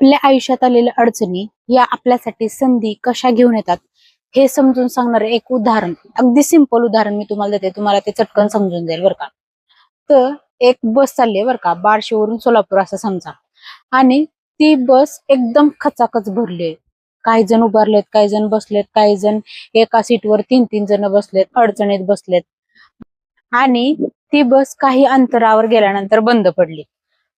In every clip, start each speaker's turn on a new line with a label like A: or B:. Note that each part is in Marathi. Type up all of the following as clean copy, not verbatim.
A: आपल्या आयुष्यात आलेल्या अडचणी या आपल्यासाठी संधी कशा घेऊन येतात हे समजून सांगणारे एक उदाहरण, अगदी सिंपल उदाहरण मी तुम्हाला देते. तुम्हाला ते चटकन समजून जाईल बरं का. तर एक बस चालली आहे बरं का, बार्शीवरून सोलापूर असं समजा. आणि ती बस एकदम खचाखच भरली आहे. काही जण उभारलेत, काही जण बसलेत, काही जण एका सीटवर 3-3 जण बसलेत, अडचणीत बसलेत. आणि ती बस काही अंतरावर गेल्यानंतर बंद पडली.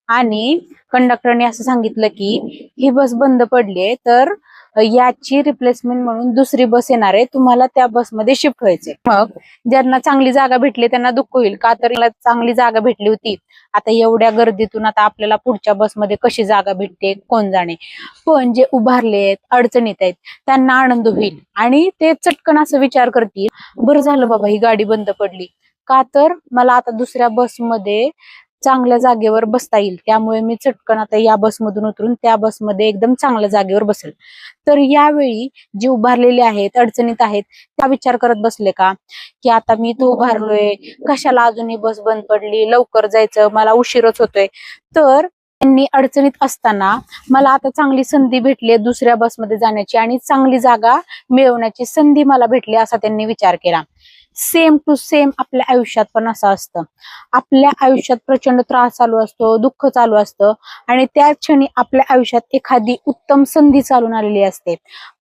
A: आणि कंडक्टरने असं सांगितलं की ही बस बंद पडलीये, तर याची रिप्लेसमेंट म्हणून दुसरी बस येणार आहे, तुम्हाला त्या बसमध्ये शिफ्ट व्हायचंय. मग ज्यांना चांगली जागा भेटली त्यांना दुःख होईल का, तर याला चांगली जागा भेटली होती, आता एवढ्या गर्दीतून आता आपल्याला पुढच्या बसमध्ये कशी जागा भेटते कोण जाणे. पण जे उभारलेत, अडचणीत आहेत, त्यांना आनंद होईल आणि ते चटकन असं विचार करतील, बरं झालं बाबा ही गाडी बंद पडली, का तर मला आता दुसऱ्या बसमध्ये चांगल्या जागेवर बसता येईल, त्यामुळे मी चटकन आता या बसमधून उतरून त्या बसमध्ये एकदम चांगल्या जागेवर बसेल. तर यावेळी जे उभारलेले आहेत, अडचणीत आहेत, त्या विचार करत बसले का की आता मी तो उभारलोय, कशाला अजून ही बस बंद पडली, लवकर जायचं, मला उशीरच होतोय. तर त्यांनी अडचणीत असताना मला आता चांगली संधी भेटली दुसऱ्या बसमध्ये जाण्याची आणि चांगली जागा मिळवण्याची संधी मला भेटली असा त्यांनी विचार केला. सेम टू सेम आपल्या आयुष्यात पण असं असतं. आपल्या आयुष्यात प्रचंड त्रास चालू असतो, दुःख चालू असतं आणि त्याच क्षणी आपल्या आयुष्यात एखादी उत्तम संधी चालून आलेली असते.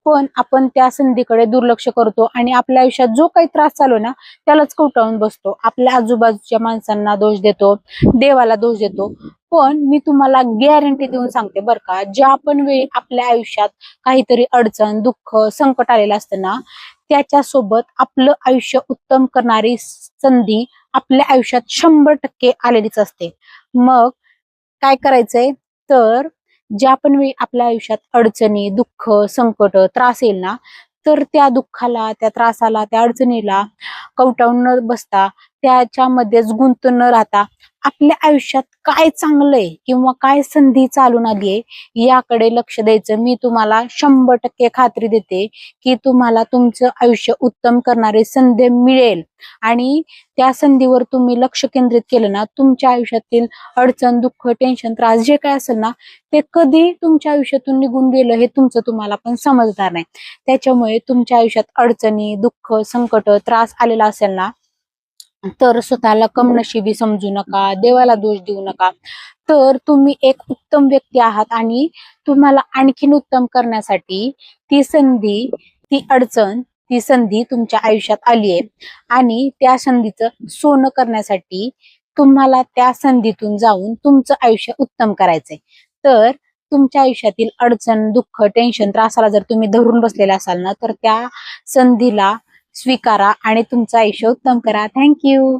A: पण आपण त्या संधीकडे दुर्लक्ष करतो आणि आपल्या आयुष्यात जो काही त्रास चालू ना त्यालाच कवटाळून बसतो. आपल्या आजूबाजूच्या माणसांना दोष देतो, देवाला दोष देतो. पण मी तुम्हाला गॅरंटी देऊन सांगते बरं का, ज्या पण वेळी आपल्या आयुष्यात काहीतरी अडचण, दुःख, संकट आलेलं असतं ना, त्याच्यासोबत आपलं आयुष्य उत्तम करणारी संधी आपल्या आयुष्यात 100% आलेलीच असते. मग काय करायचंय, तर ज्या पण वेळी आपल्या आयुष्यात अडचणी, दुःख, संकट, त्रास येईल ना, तर त्या दुःखाला, त्या त्रासाला, त्या अडचणीला कवटाळून न बसता, त्याच्यामध्येच गुंतून न राहता, आपल्या आयुष्यात काय चांगलंय किंवा काय संधी चालून आलीये याकडे लक्ष द्यायचं. मी तुम्हाला 100% खात्री देते की तुम्हाला तुमचं आयुष्य उत्तम करणारी संधी मिळेल. आणि त्या संधीवर तुम्ही लक्ष केंद्रित केलं ना, तुमच्या आयुष्यातील अडचण, दुःख, टेन्शन, त्रास जे काय असेल ना, ते कधी तुमच्या आयुष्यातून निघून गेलं हे तुमचं तुम्हाला पण समजणार नाही. त्याच्यामुळे तुमच्या आयुष्यात अडचणी, दुःख, संकट, त्रास आलेला असेल ना, तर स्वतःला कमनशिबी समजू नका, देवाला दोष देऊ नका. तर तुम्ही एक उत्तम व्यक्ती आहात आणि तुम्हाला आणखीन उत्तम करण्यासाठी ती संधी, ती अडचण, ती संधी तुमच्या आयुष्यात आली आहे आणि त्या संधीचं सोनं करण्यासाठी तुम्हाला त्या संधीतून जाऊन तुमचं आयुष्य उत्तम करायचंय. तर तुमच्या आयुष्यातील अडचण, दुःख, टेन्शन, त्रासाला जर तुम्ही धरून बसलेले असाल ना, तर त्या संधीला स्वीकारा आणि तुमचं आयुष्य उत्तम करा. थँक्यू.